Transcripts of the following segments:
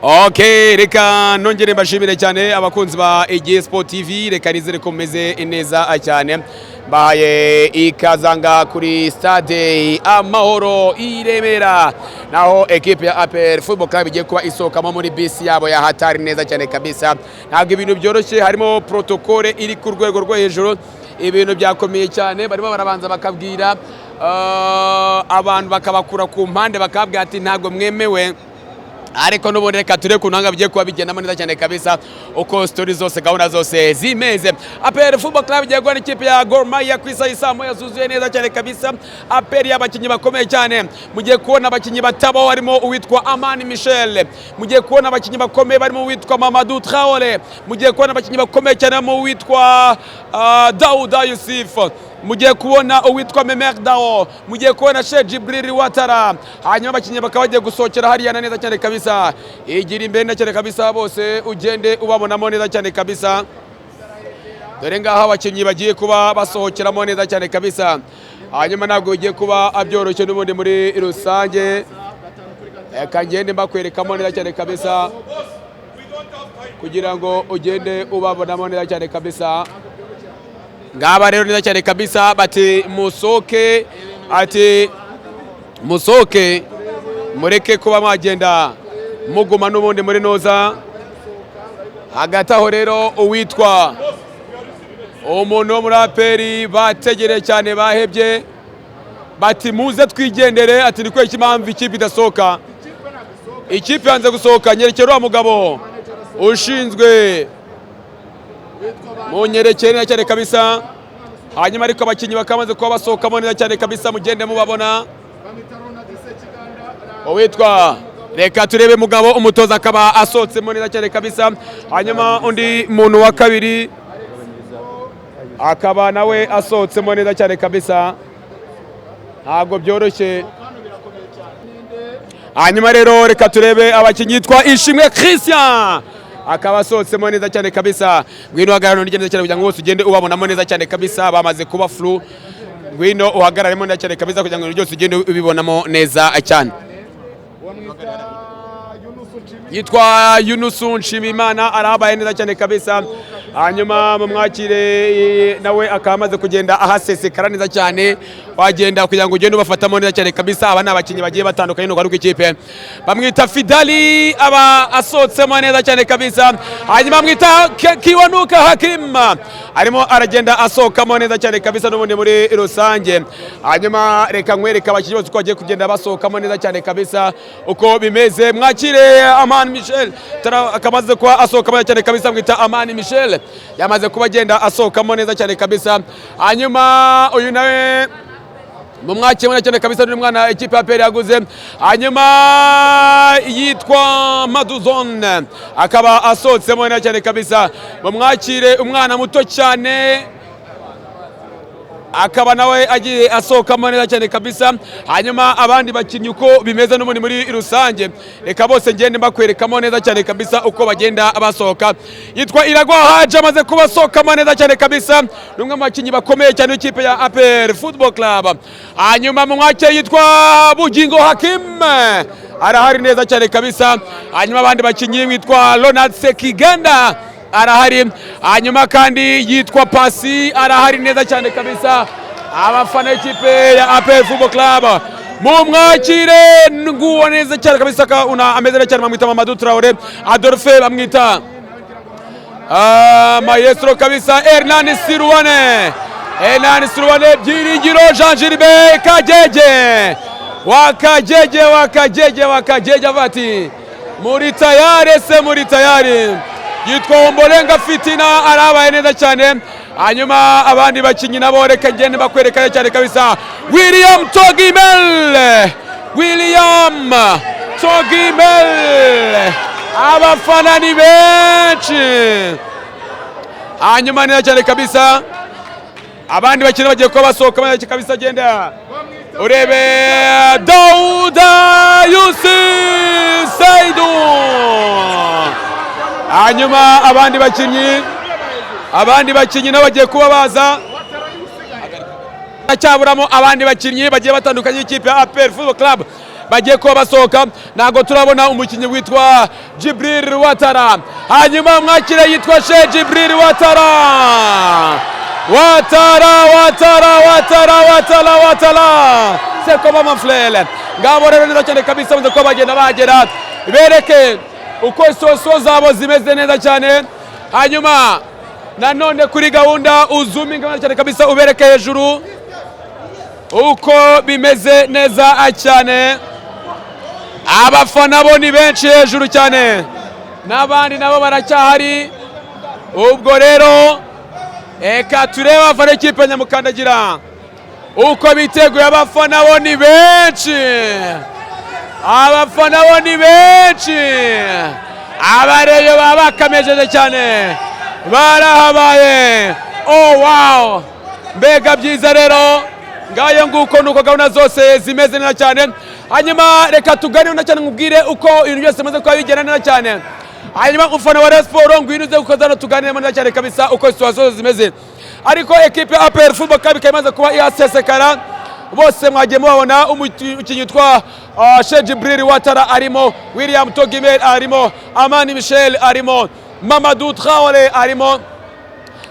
Okay, reka nongere mbashimire cyane abakunzi ba EG Sport TV, reka nizere ko meze neza cyane. Baye ikazanga kuri stade Amahoro i Remera, naho equipe ya APR Football Club igiye kuba isokamo muri bisi yabo ya hatari neza cyane kabisa. Ntabwo ibintu byoroshye, harimo protocole iri ku rwego rwo hejuru, ibintu byakomeye cyane. Barimo barabanza bakabwira abantu bakabakura ku mpande bakabwira ati ntabwo mwemewe, ariko n'ubundi reka ture kunanga bigiye kuba bigendamo neza cyane kabisa uko story zose gahunda zose zimeze. APR Football Club igiye guhana ikipe ya Gor Mahia ku isaha y'isamo yazuzuye neza cyane kabisa. APR y'abakinnyi bakomeye cyane, mugiye kubona abakinnyi batabaho harimo uwitwa Amani Michel, mugiye kubona abakinnyi bakomeye barimo uwitwa Mamadou Traoré, mugiye kubona abakinnyi bakomeye cyane barimo uwitwa Daouda Youssif, mugiye kubona uwitwa Memer Dao, mugiye kubona Sheikh Jibril Watara. Hanyuma abakinnyi bakaba bagiye gusohokera hariya neza cyane kabisa. Igira imbere neza cyane kabisa, bose ugende ubabonamo neza cyane kabisa. Dore ngaho abakinnyi bagiye kuba basohokeramo neza cyane kabisa. Hanyuma ntabwo bigiye kuba abyoroshye n'ubundi muri rusange, kangende mbakwerekamo neza cyane kabisa kugira ngo ugende ubabonamo neza cyane kabisa. Ngaba rero neza cyane kabisa bati musoke, ati musoke mureke kuba mwagenda muguma n'ubundi muri noza. Hagati aho rero uwitwa umuntu wo muri APR bategere cyane bahebye, bati muze twigendere, ati niko impamvu ikipe idasohoka. Ikipe yanze gusohoka, nyerekera wa mugabo ushinzwe munyerekere neza cyane kabisa. Hanyuma ariko abakinnyi bakamaze kuba basohokamo neza cyane kabisa, mugende mubabona. Uwitwa reka turebe mugabo umutoza akaba asohotsemo neza cyane kabisa. Hanyuma undi muntu wa kabiri akaba nawe asohotsemo neza cyane kabisa, ntabwo byoroshye. Hanyuma rero reka turebe abakinnyi yitwa Ishimwe Christian akaba asohotsemo neza cyane kabisa. Ngwino uhagarare neza cyane kugira ngo bose ugende ubabonamo neza cyane kabisa, bamaze kuba flu. Ngwino uhagararemo neza cyane kabisa kugira ngo byose ugende ubibonamo neza cyane. Yitwa Yunusu Nshimimana arabaye neza cyane kabisa. Hanyuma mumwakire nawe akamaze kugenda ahasesekara neza cyane, wagenda kugira ngo ugende ubafatamo neza cyane kabisa. Aba n'abakinnyi bagiye batandukanye no garuka ikipe, bamwita Fidali aba asohotsemo neza cyane kabisa. Hanyuma bamwita Kiwanuka Hakim arimo aragenda asohokamo neza cyane kabisa n'ubundi muri rusange. Hanyuma reka nkwereka abakinnyi bose uko bagiye kugenda basohokamo neza cyane kabisa uko bimeze. Mwakire Amani Michel akamaze kuba asohokamo neza cyane kabisa, mwita Amani Michel yamaze kuba agenda asohokamo neza cyane kabisa. Hanyuma uyu nawe mumwakire neza cyane kabisa, ni umwana ikipe ya APR yaguze. Hanyuma yitwa Maduzon akaba asohotsemo neza cyane kabisa, mumwakire umwana muto cyane akaba nawe agiye asohokamo neza cyane kabisa. Hanyuma abandi bakinnyi uko bimeze n'ubundi muri rusange, reka bose ngende mbakwerekamo neza cyane kabisa uko bagenda basohoka. Yitwa Iragwa Haji amaze kuba asohokamo neza cyane kabisa, n'umwe mu bakinnyi bakomeye cyane w'ikipe ya APR Football Club. Hanyuma mu mwake yitwa Bugingo Hakim arahari neza cyane kabisa. Hanyuma abandi bakinnyi witwa Ronald Sekiganda arahari. Hanyuma kandi yitwa Pasi arahari neza cyane kabisa. Abafana y'ikipe ya APR Football Club mumwakire nguwo neza cyane kabisa, una ameze cyane, bamwita Mamadou Traoré. Adolphe bamwita maestro kabisa. Hernan Sirwane Byiringiro Jean Gilbert Kajeje wakajeje bati muri tayari. Yitwa Ombolenga Fitina arabaye neza cyane. Hanyuma abandi bakinnyi nabo reka ngende bakwerekana cyane kabisa. William Togimel abafana ni benshi. Hanyuma neza cyane kabisa abandi bakinnyi bagiye kuba basohoka neza kabisa. Genda urebe Daouda Youssif Seydou. Hanyuma abandi bakinnyi nabo bagiye kuba baza. Acyaburamo abandi bakinnyi bagiye batandukanye ikipe ya APR Football Club, bagiye kuba basohoka, ntago turabona umukinnyi witwa Djibril Ouattara. Hanyuma mwakire yitwa Sheikh Djibril Ouattara. Ouattara. C'est comment mon frère? Ngabo rero neza cyane kabisa muze ko bagenda bagera bereke uko soso zabo zimeze neza cyane. Hanyuma nanone kuri gahunda uzuminga cyane kabisa ubereke hejuru uko bimeze neza cyane. Abafana bo ni benshi hejuru cyane, n'abandi nabo baracyahari. Ubwo rero eka turebe abafana ikipe Nyamukandagira uko biteguye. Abafana bo ni benshi, abareyo baba bakamejeje cyane barahabaye. Oh wow, mbega byiza rero. Ngayo nguko nuko gahunda zose zimeze neza cyane. Hanyuma reka tuganire na cyane nkubwire uko ibintu byose bimaze kuba bigenda neza cyane. Hanyuma ufana wa Rayon Sports ngwino uze gukozana tuganire neza cyane kabisa uko situation zimeze. Ariko equipe APR Football Club imaze kuba yasesekara, bose mwagiye mubabona. Umukinnyi witwa Sheikh Djibril Ouattara arimo, William Togimel arimo, Amani Michel arimo, Mamadou Traoré arimo.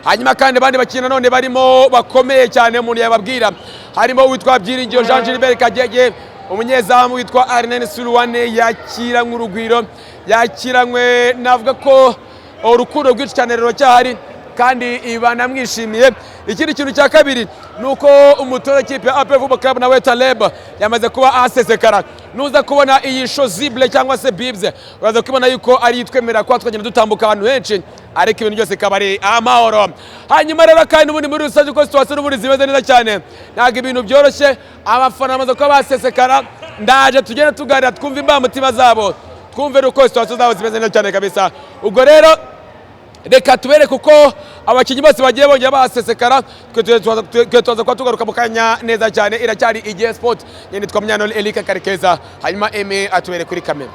Hanyuma kandi bandi bakina none barimo bakomeye cyane umuntu yababwira, harimo witwa Byiringiro Jean Gilbert Kagege, umunyezamu witwa Arnen Suruwane yakiranywe urugwiro, yakiranywe navuga ko urukundo rwinshi cyane rero cyahari kandi banamwishimiye. Ikindi kintu cya kabiri nuko umutoza kipe ya APR Football Club nawe Taleb yamaze kuba asesekara. Nuza kubona iyi Shozible cyangwa se Bibs uraza kubona yuko ari yitwemera kwa twagenda dutambuka abantu henshi, ariko ibintu byose kabari amahoro. Hanyuma rero kandi ubundi muri rusange ko situation n'ubundi zimeze neza cyane, ntago ibintu byoroshye. Abafana bamaze kuba basesekara, ndaje tugende tuganira twumva imbamutima zabo, twumve uko situation zabo zimeze neza cyane kabisa. Ubwo rero reka tubereke uko abakinnyi bose bagiye bongera basesekara. Twe tuza kwa tugaruka mu kanya neza cyane. Iracyari igihe sport, nyine twamyano Elika Karekeza, hanyuma Eme atubereke kuri kamera.